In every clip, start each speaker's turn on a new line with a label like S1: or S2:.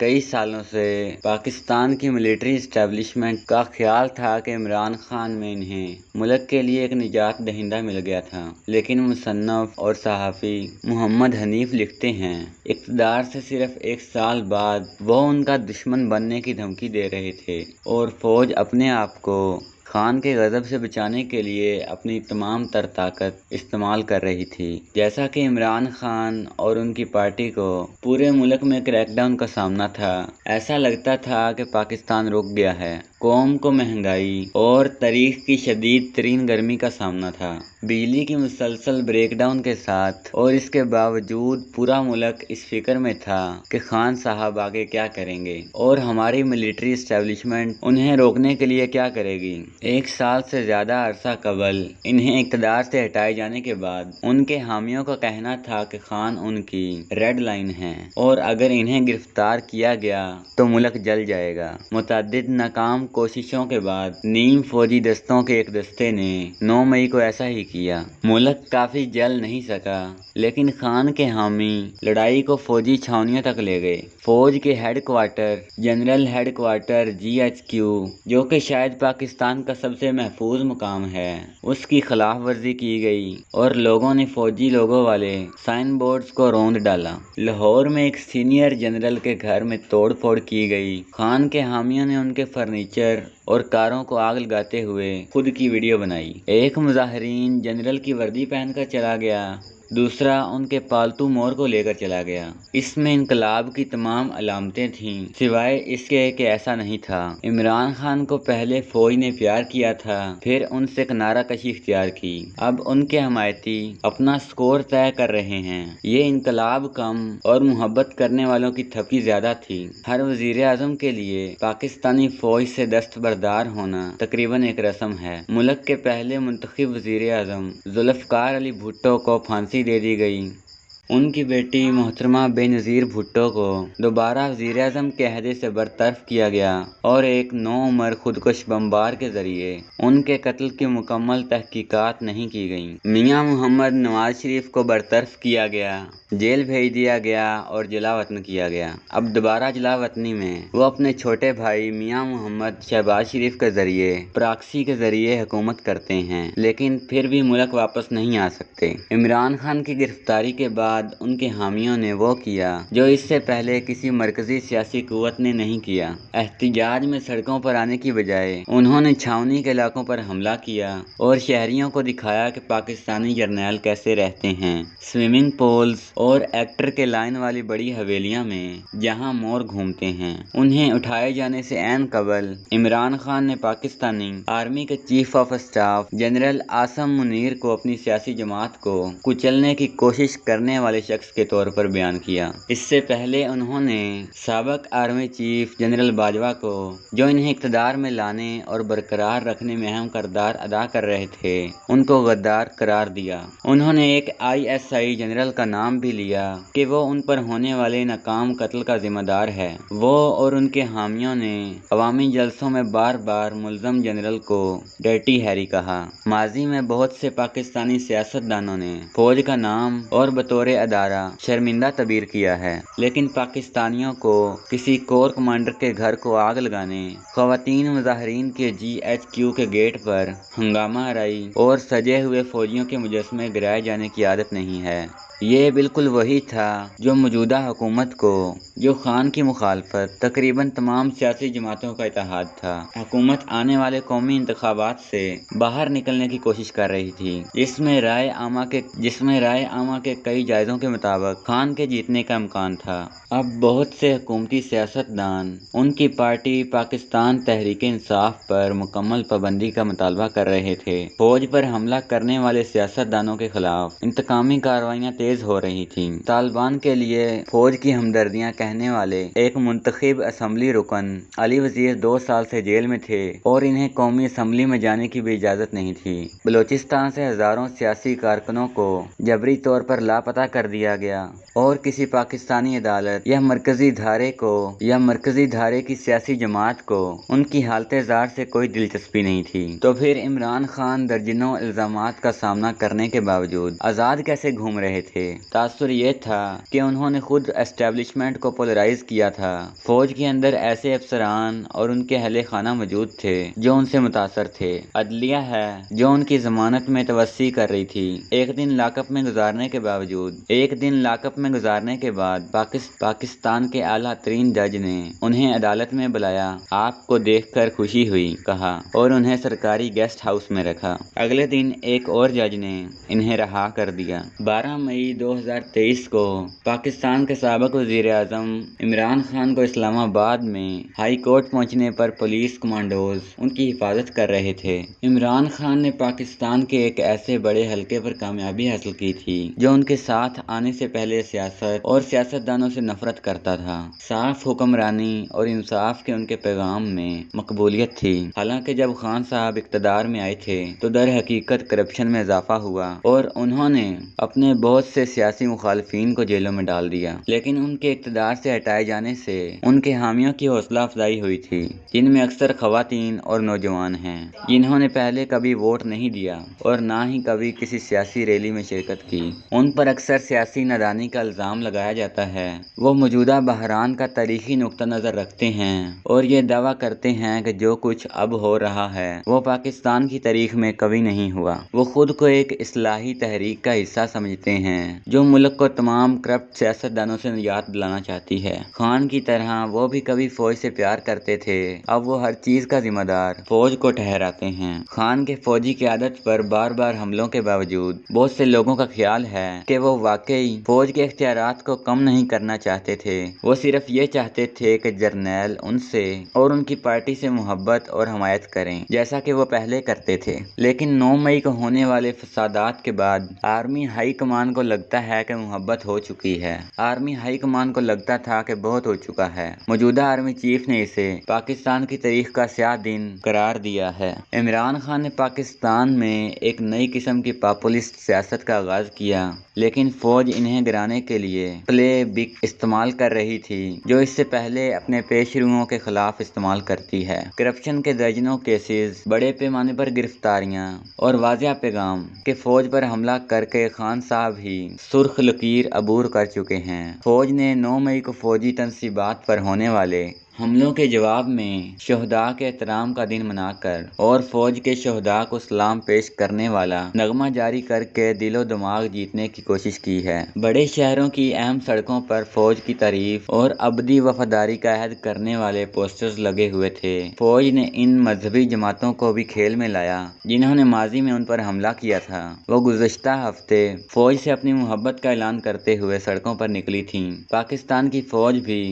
S1: کئی سالوں سے پاکستان کی ملٹری اسٹیبلشمنٹ کا خیال تھا کہ عمران خان میں انہیں ملک کے لیے ایک نجات دہندہ مل گیا تھا، لیکن مصنف اور صحافی محمد حنیف لکھتے ہیں اقتدار سے صرف ایک سال بعد وہ ان کا دشمن بننے کی دھمکی دے رہے تھے اور فوج اپنے آپ کو خان کے غضب سے بچانے کے لیے اپنی تمام تر طاقت استعمال کر رہی تھی۔ جیسا کہ عمران خان اور ان کی پارٹی کو پورے ملک میں کریک ڈاؤن کا سامنا تھا، ایسا لگتا تھا کہ پاکستان رک گیا ہے۔ قوم کو مہنگائی اور تاریخ کی شدید ترین گرمی کا سامنا تھا، بجلی کی مسلسل بریک ڈاؤن کے ساتھ، اور اس کے باوجود پورا ملک اس فکر میں تھا کہ خان صاحب آگے کیا کریں گے اور ہماری ملٹری اسٹیبلشمنٹ انہیں روکنے کے لیے کیا کرے گی۔ ایک سال سے زیادہ عرصہ قبل انہیں اقتدار سے ہٹائے جانے کے بعد ان کے حامیوں کا کہنا تھا کہ خان ان کی ریڈ لائن ہیں اور اگر انہیں گرفتار کیا گیا تو ملک جل جائے گا۔ متعدد ناکام کوششوں کے بعد نیم فوجی دستوں کے ایک دستے نے 9 مئی کو ایسا ہی کیا۔ ملک کافی جل نہیں سکا، لیکن خان کے حامی لڑائی کو فوجی چھاؤنیوں تک لے گئے۔ فوج کے headquarter general headquarter GHQ، جو کہ شاید پاکستان کا سب سے محفوظ مقام ہے، اس کی خلاف ورزی کی گئی اور لوگوں نے فوجی لوگو والے سائن بورڈز کو روند ڈالا۔ لاہور میں ایک سینئر جنرل کے گھر میں توڑ پھوڑ کی گئی۔ خان کے حامیوں نے ان کے فرنیچر اور کاروں کو آگ لگاتے ہوئے خود کی ویڈیو بنائی۔ ایک مظاہرین جنرل کی وردی پہن کر چلا گیا، دوسرا ان کے پالتو مور کو لے کر چلا گیا۔ اس میں انقلاب کی تمام علامتیں تھیں، سوائے اس کے کہ ایسا نہیں تھا۔ عمران خان کو پہلے فوج نے پیار کیا تھا، پھر ان سے کنارہ کشی اختیار کی۔ اب ان کے حمایتی اپنا سکور طے کر رہے ہیں۔ یہ انقلاب کم اور محبت کرنے والوں کی تھپکی زیادہ تھی۔ ہر وزیر اعظم کے لیے پاکستانی فوج سے دستبردار ہونا تقریباً ایک رسم ہے۔ ملک کے پہلے منتخب وزیر اعظم ذوالفقار علی بھٹو کو پھانسی دے دی گئی۔ ان کی بیٹی محترمہ بےنظیر بھٹو کو دوبارہ وزیر اعظم کے عہدے سے برطرف کیا گیا اور ایک نوعمر خودکش بمبار کے ذریعے ان کے قتل کی مکمل تحقیقات نہیں کی گئیں۔ میاں محمد نواز شریف کو برطرف کیا گیا، جیل بھیج دیا گیا اور جلا وطن کیا گیا۔ اب دوبارہ جلا وطنی میں وہ اپنے چھوٹے بھائی میاں محمد شہباز شریف کے ذریعے پراکسی کے ذریعے حکومت کرتے ہیں، لیکن پھر بھی ملک واپس نہیں آ سکتے۔ عمران خان کی گرفتاری کے بعد ان کے حامیوں نے وہ کیا جو اس سے پہلے کسی مرکزی سیاسی قوت نے نہیں کیا۔ احتجاج میں سڑکوں پر آنے کی بجائے انہوں نے چھاؤنی کے علاقوں پر حملہ کیا اور شہریوں کو دکھایا کہ پاکستانی جرنیل کیسے رہتے ہیں۔ سوئمنگ پولز اور ایکٹر کے لائن والی بڑی حویلیاں میں جہاں مور گھومتے ہیں، انہیں اٹھائے جانے سے عین قبل عمران خان نے پاکستانی آرمی کے chief of staff general Asim Munir کو اپنی سیاسی جماعت کو کچلنے کی کوشش کرنے والے شخص کے طور پر بیان کیا۔ اس سے پہلے انہوں نے سابق آرمی چیف جنرل باجوہ کو، جو انہیں اقتدار میں لانے اور برقرار رکھنے میں اہم کردار ادا کر رہے تھے، ان کو غدار قرار دیا۔ انہوں نے ایک ISI جنرل کا نام بھی لیا کہ وہ ان پر ہونے والے ناکام قتل کا ذمہ دار ہے۔ وہ اور ان کے حامیوں نے عوامی جلسوں میں بار بار ملزم جنرل کو ڈرٹی ہیری کہا۔ ماضی میں بہت سے پاکستانی سیاست دانوں نے فوج کا نام اور بطور ادارہ شرمندہ تعبیر کیا ہے، لیکن پاکستانیوں کو کسی کور کمانڈر کے گھر کو آگ لگانے، خواتین مظاہرین کے GHQ کے گیٹ پر ہنگامہ آرائی اور سجے ہوئے فوجیوں کے مجسمے گرائے جانے کی عادت نہیں ہے۔ یہ بالکل وہی تھا جو موجودہ حکومت کو، جو خان کی مخالفت تقریباً تمام سیاسی جماعتوں کا اتحاد تھا، حکومت آنے والے قومی انتخابات سے باہر نکلنے کی کوشش کر رہی تھی، جس میں رائے عامہ کے کئی جائزوں کے مطابق خان کے جیتنے کا امکان تھا۔ اب بہت سے حکومتی سیاستدان ان کی پارٹی پاکستان تحریک انصاف پر مکمل پابندی کا مطالبہ کر رہے تھے۔ فوج پر حملہ کرنے والے سیاستدانوں کے خلاف انتقامی کارروائیاں تیز ہو رہی تھیں۔ طالبان کے لیے فوج کی ہمدردیاں کہنے والے ایک منتخب اسمبلی رکن علی وزیر 2 سال سے جیل میں تھے اور انہیں قومی اسمبلی میں جانے کی بھی اجازت نہیں تھی۔ بلوچستان سے ہزاروں سیاسی کارکنوں کو جبری طور پر لاپتہ کر دیا گیا اور کسی پاکستانی عدالت یا مرکزی دھارے کی سیاسی جماعت کو ان کی حالت زار سے کوئی دلچسپی نہیں تھی۔ تو پھر عمران خان درجنوں الزامات کا سامنا کرنے کے باوجود آزاد کیسے گھوم رہے تھے؟ تھے۔ تاثر یہ تھا کہ انہوں نے خود اسٹیبلشمنٹ کو پولرائز کیا تھا۔ فوج کے اندر ایسے افسران اور ان کے اہل خانہ موجود تھے جو ان سے متاثر تھے۔ عدلیہ ہے جو ان کی ضمانت میں توسیع کر رہی تھی۔ ایک دن لاک اپ میں گزارنے کے بعد پاکستان کے اعلیٰ ترین جج نے انہیں عدالت میں بلایا۔ آپ کو دیکھ کر خوشی ہوئی، کہا، اور انہیں سرکاری گیسٹ ہاؤس میں رکھا۔ اگلے دن ایک اور جج نے انہیں رہا کر دیا۔ 12 مئی 2023 کو پاکستان کے سابق وزیر اعظم عمران خان کو اسلام آباد میں ہائی کورٹ پہنچنے پر پولیس کمانڈوز ان کی حفاظت کر رہے تھے۔ عمران خان نے پاکستان کے ایک ایسے بڑے حلقے پر کامیابی حاصل کی تھی جو ان کے ساتھ آنے سے پہلے سیاست اور سیاستدانوں سے نفرت کرتا تھا۔ صاف حکمرانی اور انصاف کے ان کے پیغام میں مقبولیت تھی۔ حالانکہ جب خان صاحب اقتدار میں آئے تھے تو در حقیقت کرپشن میں اضافہ ہوا اور انہوں نے اپنے بہت سے سیاسی مخالفین کو جیلوں میں ڈال دیا۔ لیکن ان کے اقتدار سے ہٹائے جانے سے ان کے حامیوں کی حوصلہ افزائی ہوئی تھی، جن میں اکثر خواتین اور نوجوان ہیں جنہوں نے پہلے کبھی ووٹ نہیں دیا اور نہ ہی کبھی کسی سیاسی ریلی میں شرکت کی۔ ان پر اکثر سیاسی نادانی کا الزام لگایا جاتا ہے۔ وہ موجودہ بحران کا تاریخی نقطہ نظر رکھتے ہیں اور یہ دعویٰ کرتے ہیں کہ جو کچھ اب ہو رہا ہے وہ پاکستان کی تاریخ میں کبھی نہیں ہوا۔ وہ خود کو ایک اصلاحی تحریک کا حصہ سمجھتے ہیں جو ملک کو تمام کرپٹ سیاستدانوں سے نجات دلانا چاہتی ہے۔ خان کی طرح وہ بھی کبھی فوج سے پیار کرتے تھے، اب وہ ہر چیز کا ذمہ دار فوج کو ٹھہراتے ہیں۔ خان کے فوجی قیادت پر بار بار حملوں کے باوجود بہت سے لوگوں کا خیال ہے کہ وہ واقعی فوج کے اختیارات کو کم نہیں کرنا چاہتے تھے، وہ صرف یہ چاہتے تھے کہ جرنیل ان سے اور ان کی پارٹی سے محبت اور حمایت کریں جیسا کہ وہ پہلے کرتے تھے۔ لیکن 9 مئی کو ہونے والے فسادات کے بعد آرمی ہائی کمان کو لگتا ہے کہ محبت ہو چکی ہے۔ آرمی ہائی کمان کو لگتا تھا کہ بہت ہو چکا ہے۔ موجودہ آرمی چیف نے اسے پاکستان کی تاریخ کا سیاہ دن قرار دیا ہے۔ عمران خان نے پاکستان میں ایک نئی قسم کی پاپولسٹ سیاست کا آغاز کیا، لیکن فوج انہیں گرانے کے لیے پلے بک استعمال کر رہی تھی جو اس سے پہلے اپنے پیش روؤں کے خلاف استعمال کرتی ہے۔ کرپشن کے درجنوں کیسز، بڑے پیمانے پر گرفتاریاں اور واضح پیغام کہ فوج پر حملہ کر کے خان صاحب ہی سرخ لکیر عبور کر چکے ہیں۔ فوج نے 9 مئی کو فوجی تنصیبات پر ہونے والے حملوں کے جواب میں شہداء کے احترام کا دن منا کر اور فوج کے شہداء کو سلام پیش کرنے والا نغمہ جاری کر کے دل و دماغ جیتنے کی کوشش کی ہے۔ بڑے شہروں کی اہم سڑکوں پر فوج کی تعریف اور ابدی وفاداری کا عہد کرنے والے پوسٹرز لگے ہوئے تھے۔ فوج نے ان مذہبی جماعتوں کو بھی کھیل میں لایا جنہوں نے ماضی میں ان پر حملہ کیا تھا۔ وہ گزشتہ ہفتے فوج سے اپنی محبت کا اعلان کرتے ہوئے سڑکوں پر نکلی تھیں۔ پاکستان کی فوج بھی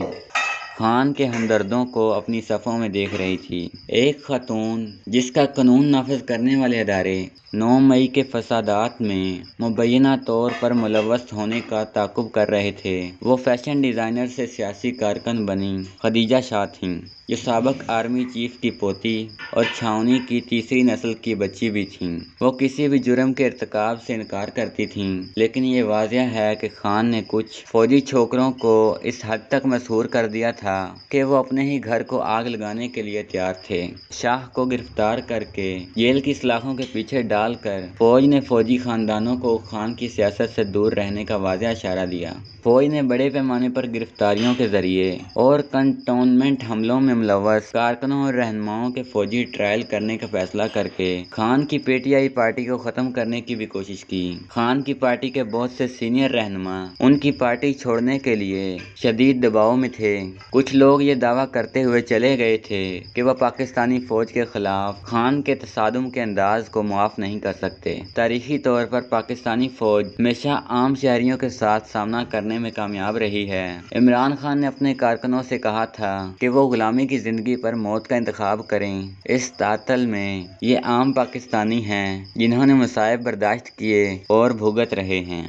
S1: خان کے ہمدردوں کو اپنی صفوں میں دیکھ رہی تھی۔ ایک خاتون جس کا قانون نافذ کرنے والے ادارے 9 مئی کے فسادات میں مبینہ طور پر ملوث ہونے کا تعاقب کر رہے تھے، وہ فیشن ڈیزائنر سے سیاسی کارکن بنی خدیجہ شاہ تھیں، جو سابق آرمی چیف کی پوتی اور چھاؤنی کی تیسری نسل کی بچی بھی تھیں۔ وہ کسی بھی جرم کے ارتکاب سے انکار کرتی تھیں، لیکن یہ واضح ہے کہ خان نے کچھ فوجی چھوکروں کو اس حد تک مسحور کر دیا تھا کہ وہ اپنے ہی گھر کو آگ لگانے کے لیے تیار تھے۔ شاہ کو گرفتار کر کے جیل کی سلاخوں کے پیچھے ڈال کر فوج نے فوجی خاندانوں کو خان کی سیاست سے دور رہنے کا واضح اشارہ دیا۔ فوج نے بڑے پیمانے پر گرفتاریوں کے ذریعے اور کنٹونمنٹ حملوں میں ملوث کارکنوں اور رہنماؤں کے فوجی ٹرائل کرنے کا فیصلہ کر کے خان کی پی ٹی آئی پارٹی کو ختم کرنے کی بھی کوشش کی۔ خان کی پارٹی کے بہت سے سینئر رہنما ان کی پارٹی چھوڑنے کے لیے شدید دباؤ میں تھے۔ کچھ لوگ یہ دعویٰ کرتے ہوئے چلے گئے تھے کہ وہ پاکستانی فوج کے خلاف خان کے تصادم کے انداز کو معاف نہیں کر سکتے۔ تاریخی طور پر پاکستانی فوج ہمیشہ عام شہریوں کے ساتھ سامنا کرنے میں کامیاب رہی ہے۔ عمران خان نے اپنے کارکنوں سے کہا تھا کہ وہ غلامی کی زندگی پر موت کا انتخاب کریں۔ اس تعطل میں یہ عام پاکستانی ہیں جنہوں نے مصائب برداشت کیے اور بھگت رہے ہیں۔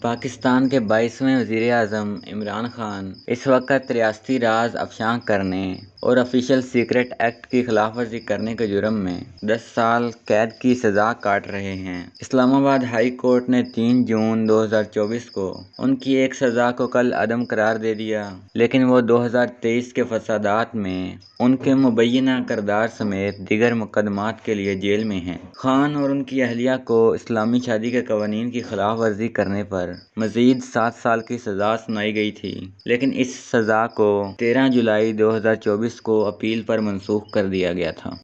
S1: پاکستان کے 22ویں وزیر اعظم عمران خان اس وقت ریاستی راز افشاں کرنے اور آفیشل سیکرٹ ایکٹ کی خلاف ورزی کرنے کے جرم میں 10 سال قید کی سزا کاٹ رہے ہیں۔ اسلام آباد ہائی کورٹ نے 3 جون 2024 کو ان کی ایک سزا کو کل عدم قرار دے دیا، لیکن وہ 2023 کے فسادات میں ان کے مبینہ کردار سمیت دیگر مقدمات کے لیے جیل میں ہیں۔ خان اور ان کی اہلیہ کو اسلامی شادی کے قوانین کی خلاف ورزی کرنے پر پر مزید 7 سال کی سزا سنائی گئی تھی، لیکن اس سزا کو 13 جولائی 2024 کو اپیل پر منسوخ کر دیا گیا تھا۔